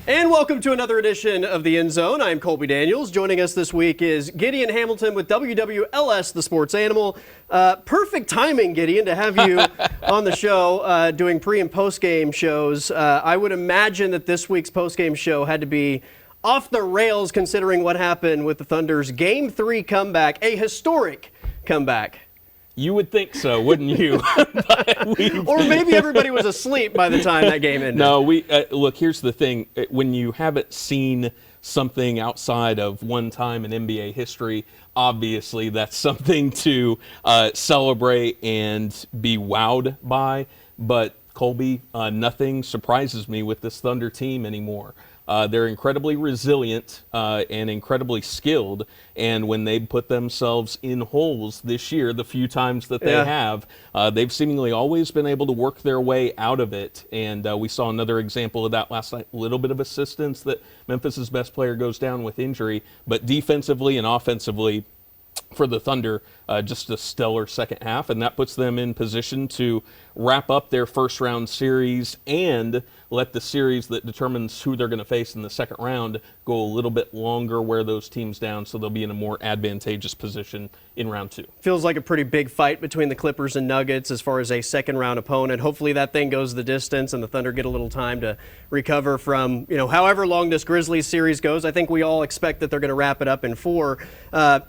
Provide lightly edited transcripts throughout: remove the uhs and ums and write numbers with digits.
And welcome to another edition of The End Zone. I'm Colby Daniels. Joining us this week is Gideon Hamilton with WWLS, The Sports Animal. Perfect timing, Gideon, to have you on the show doing pre- and post-game shows. I would imagine that this week's post-game show had to be off the rails considering what happened with the Thunder's Game 3 comeback, a historic comeback. You would think so, wouldn't you? Or maybe everybody was asleep by the time that game ended. No, look, here's the thing. When you haven't seen something outside of one time in NBA history, obviously that's something to celebrate and be wowed by. But, Colby, nothing surprises me with this Thunder team anymore. They're incredibly resilient and incredibly skilled, and when they put themselves in holes this year, the few times that they have, they've seemingly always been able to work their way out of it, and we saw another example of that last night. A little bit of assistance that Memphis's best player goes down with injury, but defensively and offensively, for the Thunder, just a stellar second half, and that puts them in position to wrap up their first-round series and let the series that determines who they're going to face in the second round go a little bit longer, wear those teams down, so they'll be in a more advantageous position in round two. Feels like a pretty big fight between the Clippers and Nuggets as far as a second-round opponent. Hopefully that thing goes the distance and the Thunder get a little time to recover from, however long this Grizzlies series goes. I think we all expect that they're going to wrap it up in 4.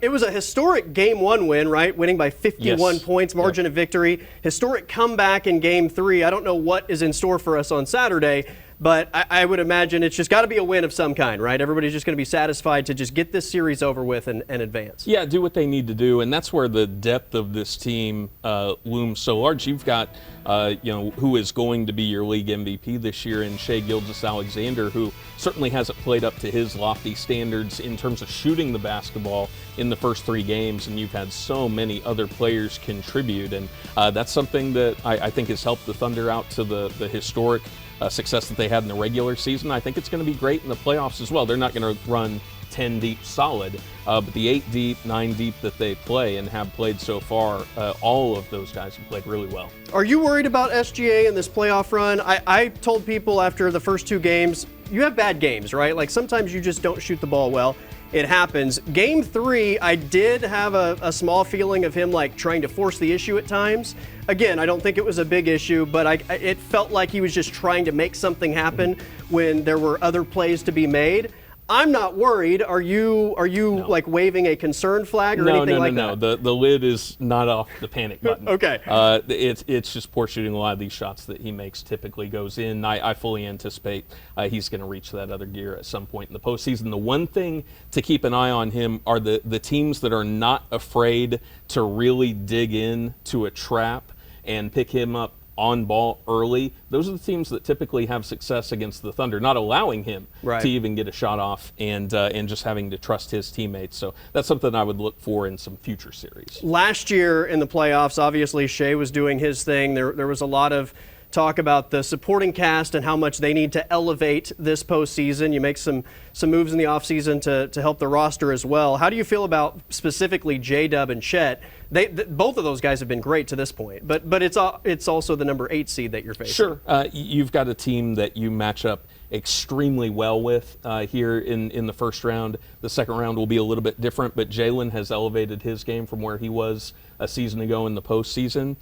It was a historic Game 1 win, right? Winning by 51 points, margin of victory. Historic comeback in Game 3. I don't know what is in store for us on Saturday, but I would imagine it's just got to be a win of some kind, right? Everybody's just going to be satisfied to just get this series over with and advance. Yeah, do what they need to do, and that's where the depth of this team looms so large. You've got, who is going to be your league MVP this year in Shai Gilgeous-Alexander, who certainly hasn't played up to his lofty standards in terms of shooting the basketball in the first 3 games, and you've had so many other players contribute, and that's something that I think has helped the Thunder out to the historic success that they had in the regular season. I think it's going to be great in the playoffs as well. They're not going to run 10 deep solid, but the 8 deep, 9 deep that they play and have played so far, all of those guys have played really well. Are you worried about SGA in this playoff run? I told people after the first 2 games, you have bad games, right? Like sometimes you just don't shoot the ball well. It happens. Game 3, I did have a small feeling of him like trying to force the issue at times. Again, I don't think it was a big issue, but it felt like he was just trying to make something happen when there were other plays to be made. I'm not worried. Are you No. like waving a concern flag or anything like that? No. The lid is not off the panic button. Okay. It's just poor shooting. A lot of these shots that he makes typically goes in. I fully anticipate he's going to reach that other gear at some point in the postseason. The one thing to keep an eye on him are the teams that are not afraid to really dig in to a trap and pick him up on ball early. Those are the teams that typically have success against the Thunder, not allowing him to even get a shot off and just having to trust his teammates. So that's something I would look for in some future series. Last year in the playoffs, obviously Shai was doing his thing. There was a lot of talk about the supporting cast and how much they need to elevate this postseason. You make some moves in the offseason to help the roster as well. How do you feel about specifically J-Dub and Chet? Both of those guys have been great to this point, but it's also the number 8 seed that you're facing. Sure. You've got a team that you match up extremely well with here in the first round. The second round will be a little bit different, but Jalen has elevated his game from where he was a season ago in the postseason.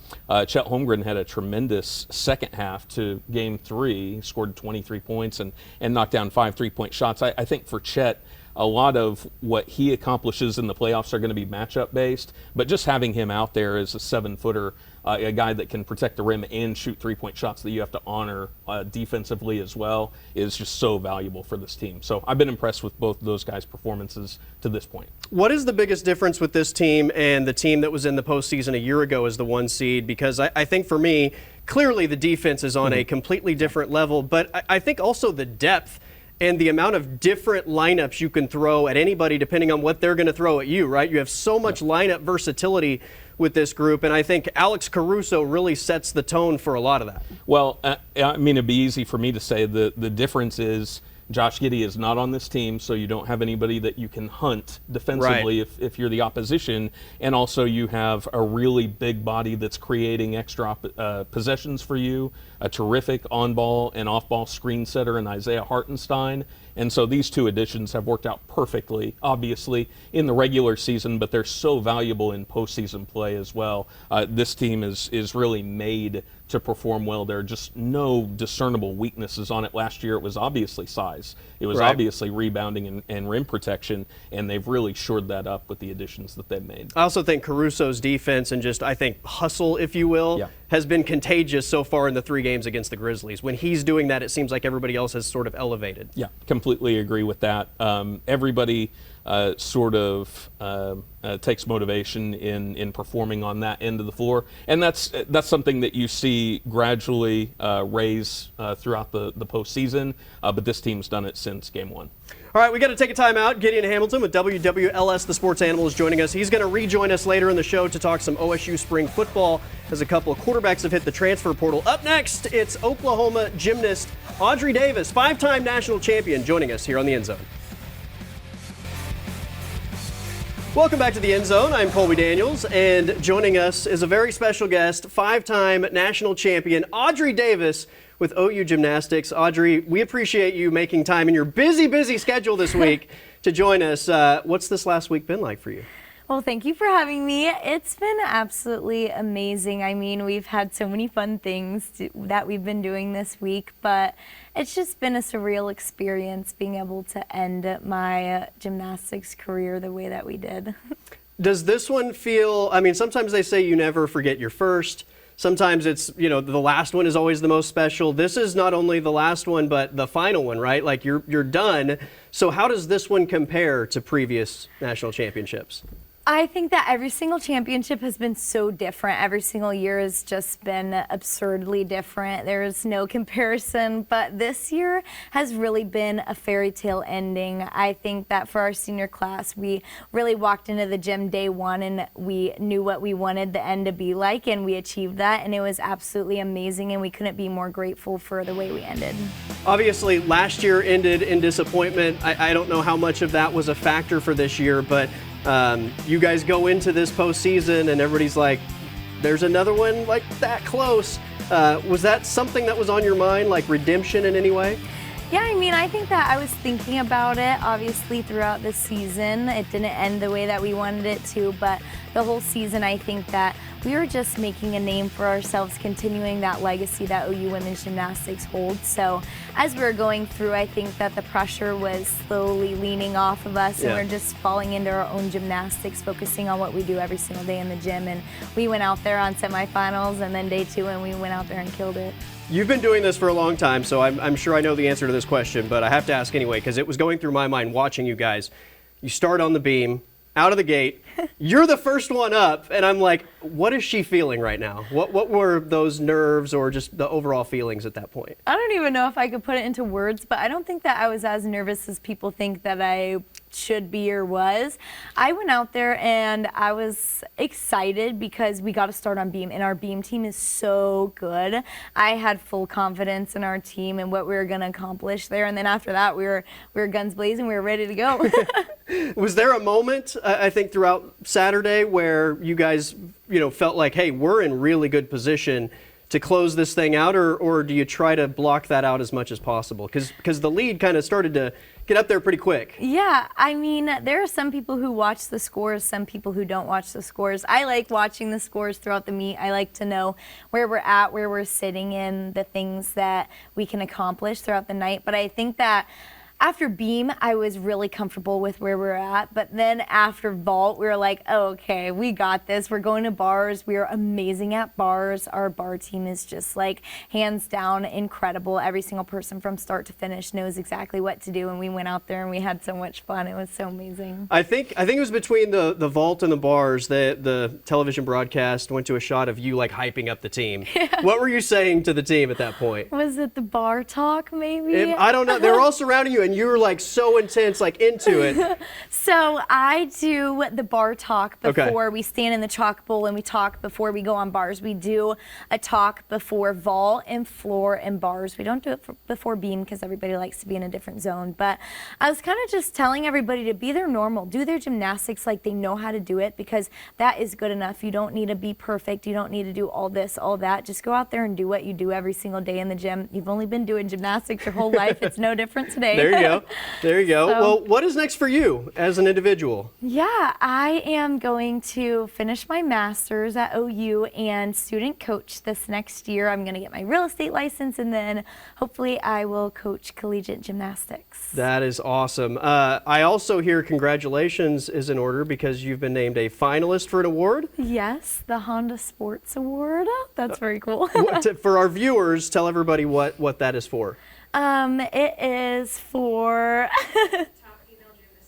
Chet Holmgren had a tremendous second half to Game 3. He scored 23 points and knocked down 5 3-point shots. I think for Chet, a lot of what he accomplishes in the playoffs are going to be matchup based, but just having him out there as a 7-footer, a guy that can protect the rim and shoot 3-point shots that you have to honor defensively as well, is just so valuable for this team. So I've been impressed with both of those guys' performances to this point. What is the biggest difference with this team and the team that was in the postseason a year ago as the 1 seed? Because I think for me, clearly the defense is on a completely different level, but I think also the depth and the amount of different lineups you can throw at anybody depending on what they're going to throw at you, right? You have so much lineup versatility with this group, and I think Alex Caruso really sets the tone for a lot of that. Well, I mean, it'd be easy for me to say the difference is Josh Giddey is not on this team, so you don't have anybody that you can hunt defensively if you're the opposition. And also you have a really big body that's creating extra possessions for you, a terrific on-ball and off-ball screen setter in Isaiah Hartenstein. And so these two additions have worked out perfectly, obviously, in the regular season, but they're so valuable in postseason play as well. This team is really made to perform well. There are just no discernible weaknesses on it. Last year, it was obviously size. It was obviously rebounding and rim protection, and they've really shored that up with the additions that they've made. I also think Caruso's defense and just, I think, hustle, if you will, has been contagious so far in the 3 games against the Grizzlies. When he's doing that, it seems like everybody else has sort of elevated. Yeah, completely agree with that. Everybody sort of takes motivation in performing on that end of the floor, and that's something that you see gradually raise throughout the postseason. But this team's done it since game 1. All right, we got to take a timeout. Gideon Hamilton with WWLS, the Sports Animal, is joining us. He's going to rejoin us later in the show to talk some OSU spring football, as a couple of quarterbacks have hit the transfer portal. Up next, it's Oklahoma gymnast Audrey Davis, 5-time national champion, joining us here on the End Zone. Welcome back to the End Zone. I'm Colby Daniels, and joining us is a very special guest, 5-time national champion Audrey Davis with OU Gymnastics. Audrey, we appreciate you making time in your busy schedule this week to join us. What's this last week been like for you? Well, thank you for having me. It's been absolutely amazing. I mean, we've had so many fun things that we've been doing this week, but it's just been a surreal experience being able to end my gymnastics career the way that we did. Does this one feel, I mean, sometimes they say you never forget your first. Sometimes it's, the last one is always the most special. This is not only the last one, but the final one, right? Like you're done. So how does this one compare to previous national championships? I think that every single championship has been so different. Every single year has just been absurdly different. There is no comparison, but this year has really been a fairy tale ending. I think that for our senior class, we really walked into the gym day one and we knew what we wanted the end to be like, and we achieved that, and it was absolutely amazing, and we couldn't be more grateful for the way we ended. Obviously, last year ended in disappointment. I don't know how much of that was a factor for this year, but you guys go into this postseason and everybody's like, there's another one like that close. Was that something that was on your mind, like redemption in any way? Yeah, I mean, I think that I was thinking about it, obviously, throughout the season. It didn't end the way that we wanted it to, but the whole season, I think that we were just making a name for ourselves, continuing that legacy that OU women's gymnastics holds. So as we were going through, I think that the pressure was slowly leaning off of us, and we're just falling into our own gymnastics, focusing on what we do every single day in the gym. And we went out there on semifinals and then day 2, and we went out there and killed it. You've been doing this for a long time, so I'm sure I know the answer to this question, but I have to ask anyway, because it was going through my mind watching you guys. You start on the beam, out of the gate, you're the first one up, and I'm like, what is she feeling right now? What were those nerves or just the overall feelings at that point? I don't even know if I could put it into words, but I don't think that I was as nervous as people think that I should be or was. I went out there and I was excited because we got to start on beam, and our beam team is so good. I had full confidence in our team and what we were going to accomplish there, and then after that we were guns blazing, we were ready to go. Was there a moment, I think, throughout Saturday where you guys, felt like, hey, we're in really good position to close this thing out, or do you try to block that out as much as possible? Because the lead kind of started to get up there pretty quick. Yeah, I mean, there are some people who watch the scores, some people who don't watch the scores. I like watching the scores throughout the meet. I like to know where we're at, where we're sitting in, the things that we can accomplish throughout the night. But I think that after beam, I was really comfortable with where we're at, but then after vault, we were like, oh, okay, we got this. We're going to bars. We are amazing at bars. Our bar team is just like hands down incredible. Every single person from start to finish knows exactly what to do, and we went out there and we had so much fun. It was so amazing. I think it was between the vault and the bars that the television broadcast went to a shot of you like hyping up the team. Yeah. What were you saying to the team at that point? Was it the bar talk maybe? I don't know. They were all surrounding you, and and you're like so intense, like into it. So I do the bar talk Okay. before we stand in the chalk bowl, and we talk before we go on bars. We do a talk before vault and floor and bars. We don't do it before beam because everybody likes to be in a different zone. But I was kind of just telling everybody to be their normal, do their gymnastics like they know how to do it, because that is good enough. You don't need to be perfect. You don't need to do all this, all that. Just go out there and do what you do every single day in the gym. You've only been doing gymnastics your whole life. It's no different today. There you go. There you go. So- Well, what is next for you as an individual? Yeah, I am going to finish my master's at OU and student coach this next year. I'm going to get my real estate license, and then hopefully I will coach collegiate gymnastics. That is awesome. I also hear congratulations is in order because you've been named a finalist for an award. Yes, the Honda Sports Award. That's very cool. For our viewers, tell everybody what that is for. It is for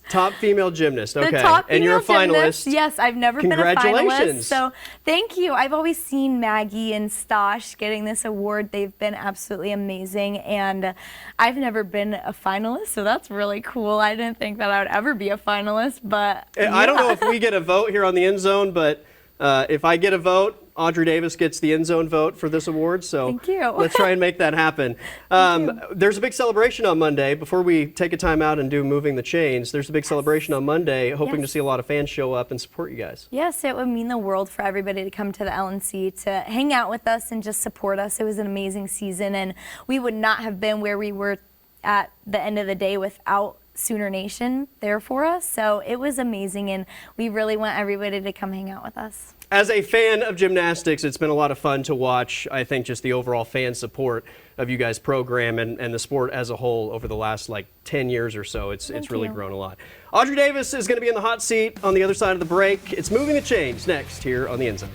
Top female gymnast. Okay. the top and you're a female finalist. gymnast. Yes, I've never been a finalist. Congratulations. So thank you. I've always seen Maggie and Stosh getting this award. They've been absolutely amazing, and I've never been a finalist, so that's really cool. I didn't think that I would ever be a finalist, but I don't know yeah. if we get a vote here on the end zone, but if I get a vote, Audrey Davis gets the end zone vote for this award. So Thank you. let's try and make that happen. There's a big celebration on Monday. Before we take a time out and do Moving the Chains, there's a big celebration on Monday, hoping to Yes. see a lot of fans show up and support you guys. Yes, it would mean the world for everybody to come to the LNC to hang out with us and just support us. It was an amazing season, and we would not have been where we were at the end of the day without Sooner Nation there for us. So it was amazing, and we really want everybody to come hang out with us. As a fan of gymnastics, it's been a lot of fun to watch, I think, just the overall fan support of you guys' program and the sport as a whole over the last, 10 years or so. It's really you. grown a lot. Audrey Davis is going to be in the hot seat on the other side of the break. It's Moving the Chains next here on the End Zone.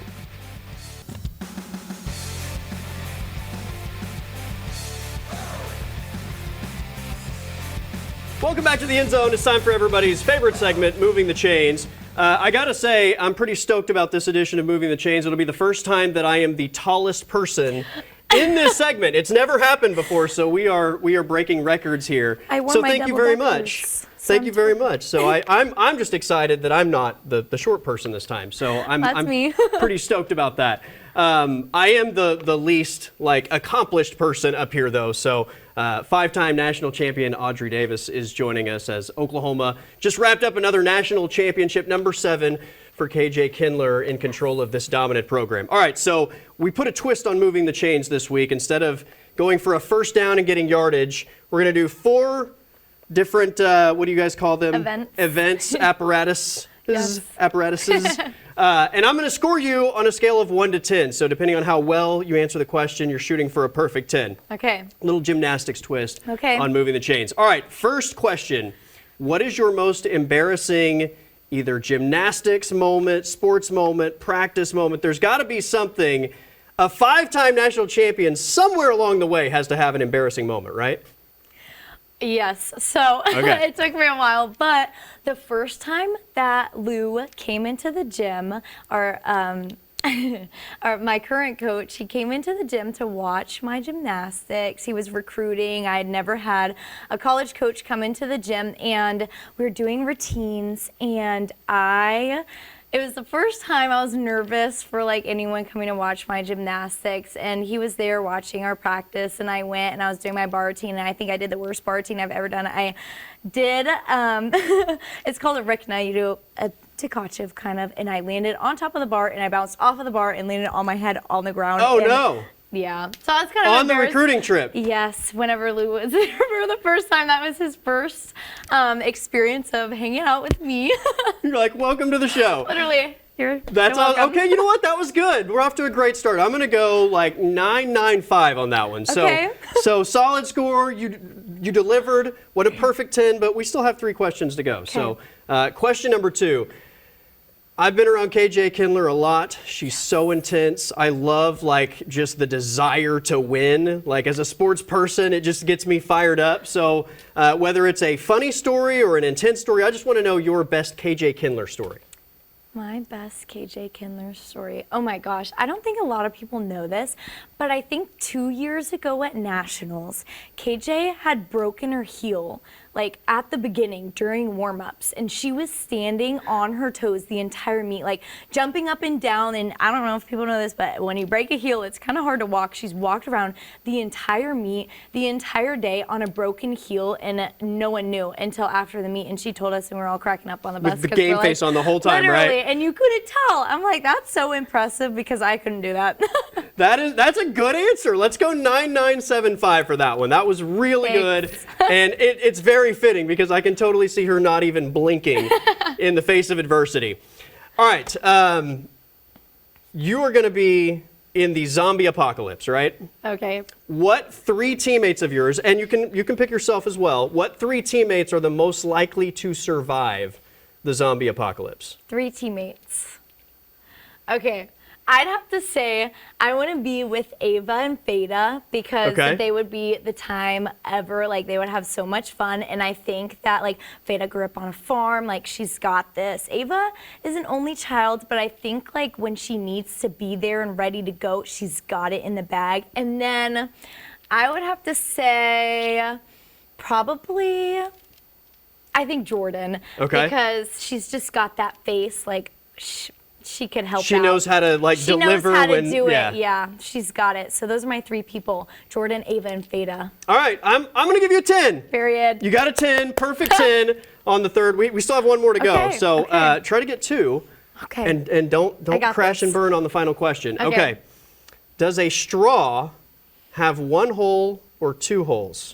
Welcome back to the End Zone. It's time for everybody's favorite segment, Moving the Chains. I gotta say, I'm pretty stoked about this edition of Moving the Chains. It'll be the first time that I am the tallest person in this segment. It's never happened before, so we are breaking records here. I wore so my thank you double very deckers, much. so Thank I'm you very much. So I'm just excited that I'm not the short person this time. So I'm me. pretty stoked about that. I am the least accomplished person up here though. So 5-time national champion Audrey Davis is joining us as Oklahoma just wrapped up another national championship, number 7 for KJ Kindler in control of this dominant program. All right, so we put a twist on Moving the Chains this week. Instead of going for a first down and getting yardage, we're going to do 4 different, what do you guys call them? Events. Apparatuses. Yes. Apparatuses. And I'm going to score you on a scale of 1 to 10. So depending on how well you answer the question, you're shooting for a perfect 10. Okay. Little gymnastics twist Okay. on Moving the Chains. All right, first question. What is your most embarrassing either gymnastics moment, sports moment, practice moment? There's got to be something. A 5-time national champion somewhere along the way has to have an embarrassing moment, right? Yes, so Okay. it took me a while, but the first time that Lou came into the gym, my current coach, he came into the gym to watch my gymnastics. He was recruiting. I had never had a college coach come into the gym, and we were doing routines, and it was the first time I was nervous for anyone coming to watch my gymnastics, and he was there watching our practice, and I went and I was doing my bar routine, and I think I did the worst bar routine I've ever done. I did, it's called a rikna. You do a Tkachev kind of, and I landed on top of the bar, and I bounced off of the bar and landed on my head on the ground. Oh, and no. Yeah, so that's kind of On the embarrassing. recruiting trip. Yes, whenever Lou was there for the first time, that was his first experience of hanging out with me. You're like, welcome to the show. Literally, you're That's so all. welcome. Okay, you know what? That was good. We're off to a great start. I'm going to go 9.95 on that one. Okay. So solid score. You delivered. What a perfect 10, but we still have 3 questions to go. So question number 2. I've been around KJ Kindler a lot. She's so intense. I love just the desire to win. As a sports person, it just gets me fired up. So whether it's a funny story or an intense story, I just want to know your best KJ Kindler story. My best KJ Kindler story. Oh my gosh, I don't think a lot of people know this, but I think 2 years ago at Nationals, KJ had broken her heel like at the beginning during warm-ups, and she was standing on her toes the entire meet, like jumping up and down. And I don't know if people know this, but when you break a heel, it's kind of hard to walk. She's walked around the entire meet, the entire day on a broken heel, and no one knew until after the meet. And she told us, and we were all cracking up on the bus. With the game face on the whole time, literally, right? And you couldn't tell. I'm like, that's so impressive, because I couldn't do that. That's a good answer. Let's go 9975 for that one. That was really Thanks. good, and it's very fitting because I can totally see her not even blinking in the face of adversity. All right, you are going to be in the zombie apocalypse, right? Okay. What 3 teammates of yours, and you can pick yourself as well, what 3 teammates are the most likely to survive the zombie apocalypse? 3 teammates. Okay. I'd have to say I want to be with Ava and Feta, because they would be the time ever. Like, they would have so much fun. And I think that, like, Feta grew up on a farm. Like, she's got this. Ava is an only child, but I think, like, when she needs to be there and ready to go, she's got it in the bag. And then I would have to say probably, I think Jordan. Okay. Because she's just got that face, like, she could help out. She knows how to, like, deliver. She knows how to when, do it. yeah. Yeah, she's got it. So those are my 3 people: Jordan, Ava, and Feta. All right, I'm going to give you a 10. Period. You got a 10, perfect 10 on the third. We still have one more to go. Okay, So okay. try to get 2. Okay. And don't got crash this. and burn on the final question. Okay. Does a straw have 1 hole or 2 holes?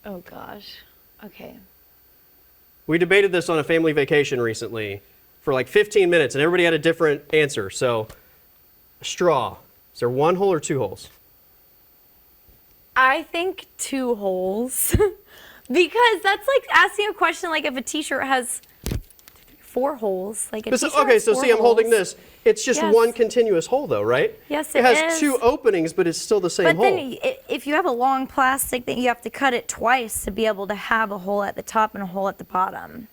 Oh gosh. Okay. We debated this on a family vacation recently for like 15 minutes, and everybody had a different answer. So, a straw, is there 1 hole or 2 holes? I think 2 holes, because that's like asking a question like if a t-shirt has 4 holes, like a t-shirt Okay, has so 4 see, I'm holding holes. this. It's just Yes. 1 continuous hole, though, right? Yes, it it has is. 2 openings, but it's still the same But hole. then if you have a long plastic, then you have to cut it twice to be able to have a hole at the top and a hole at the bottom.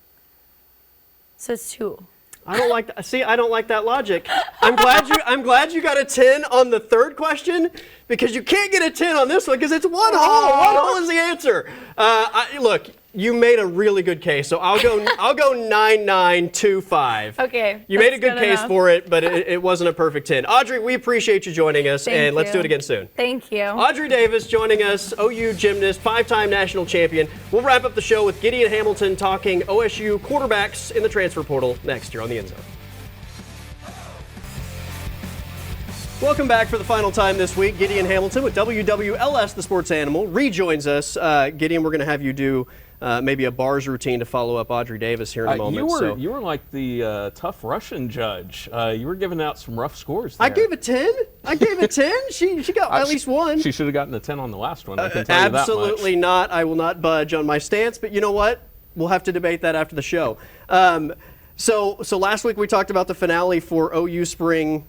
So it's 2. I don't like that. See, I don't like that logic. I'm glad you got a 10 on the third question, because you can't get a 10 on this one because it's 1 hole. 1 hole is the answer. Look, you made a really good case, so I'll go 9925. Okay. You made a that's good case enough. for it, but it wasn't a perfect 10. Audrey, we appreciate you joining us, Thank and let's you. do it again soon. Thank you. Audrey Davis joining us, OU gymnast, 5-time national champion. We'll wrap up the show with Gideon Hamilton talking OSU quarterbacks in the transfer portal next year on The End Zone. Welcome back for the final time this week. Gideon Hamilton with WWLS, the sports animal, rejoins us. Gideon, we're going to have you do maybe a bars routine to follow up Audrey Davis here in a moment. You were like the tough Russian judge. You were giving out some rough scores there. I gave a 10. I gave a 10. She got at least 1. She should have gotten a 10 on the last one. I can tell you that much. Absolutely not. I will not budge on my stance. But you know what? We'll have to debate that after the show. So last week we talked about the finale for OU spring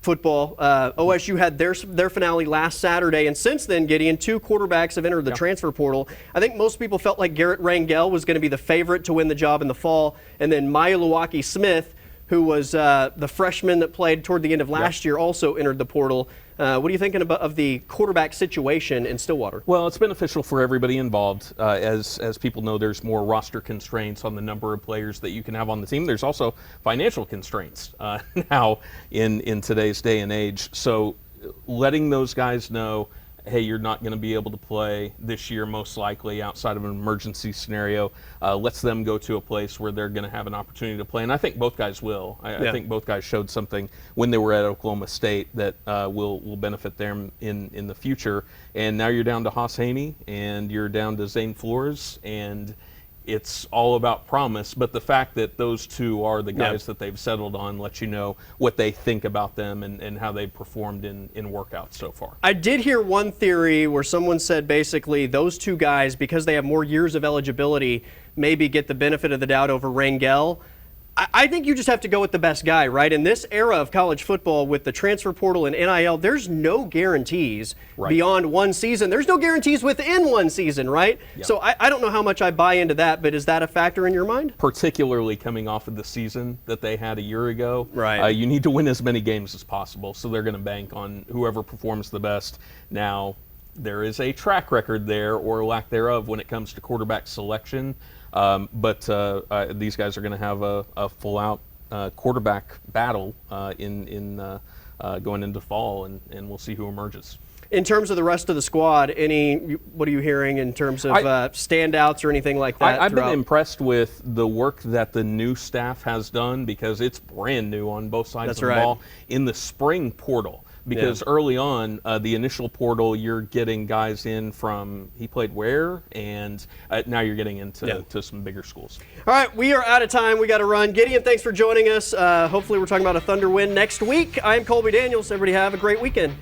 football. OSU had their finale last Saturday, and since then, Gideon, 2 quarterbacks have entered the transfer portal. I think most people felt like Garrett Rangel was going to be the favorite to win the job in the fall, and then Maya Smith, who was the freshman that played toward the end of last year, also entered the portal. What are you thinking of the quarterback situation in Stillwater? Well, it's beneficial for everybody involved. As people know, there's more roster constraints on the number of players that you can have on the team. There's also financial constraints now in today's day and age. So letting those guys know, hey, you're not going to be able to play this year most likely outside of an emergency scenario, lets them go to a place where they're going to have an opportunity to play. And I think both guys will. I think both guys showed something when they were at Oklahoma State that will benefit them in the future. And now you're down to Haas Haney and you're down to Zane Flores, and it's all about promise, but the fact that those 2 are the guys that they've settled on lets you know what they think about them and how they've performed in workouts so far. I did hear one theory where someone said basically those 2 guys, because they have more years of eligibility, maybe get the benefit of the doubt over Rangel. I think you just have to go with the best guy, right? In this era of college football with the transfer portal and NIL, there's no guarantees beyond 1 season. There's no guarantees within 1 season, right? Yep. So I don't know how much I buy into that, but is that a factor in your mind? Particularly coming off of the season that they had a year ago. Right. You need to win as many games as possible, so they're going to bank on whoever performs the best. Now, there is a track record there, or lack thereof, when it comes to quarterback selection. But these guys are going to have a full-out quarterback battle going into fall, and we'll see who emerges. In terms of the rest of the squad, what are you hearing in terms of standouts or anything like that? I've been impressed with the work that the new staff has done, because it's brand new on both sides of the ball in the spring portal. Because early on, the initial portal, you're getting guys in from he played where, and now you're getting into some bigger schools. All right, we are out of time. We got to run. Gideon, thanks for joining us. Hopefully we're talking about a Thunder win next week. I'm Colby Daniels. Everybody have a great weekend.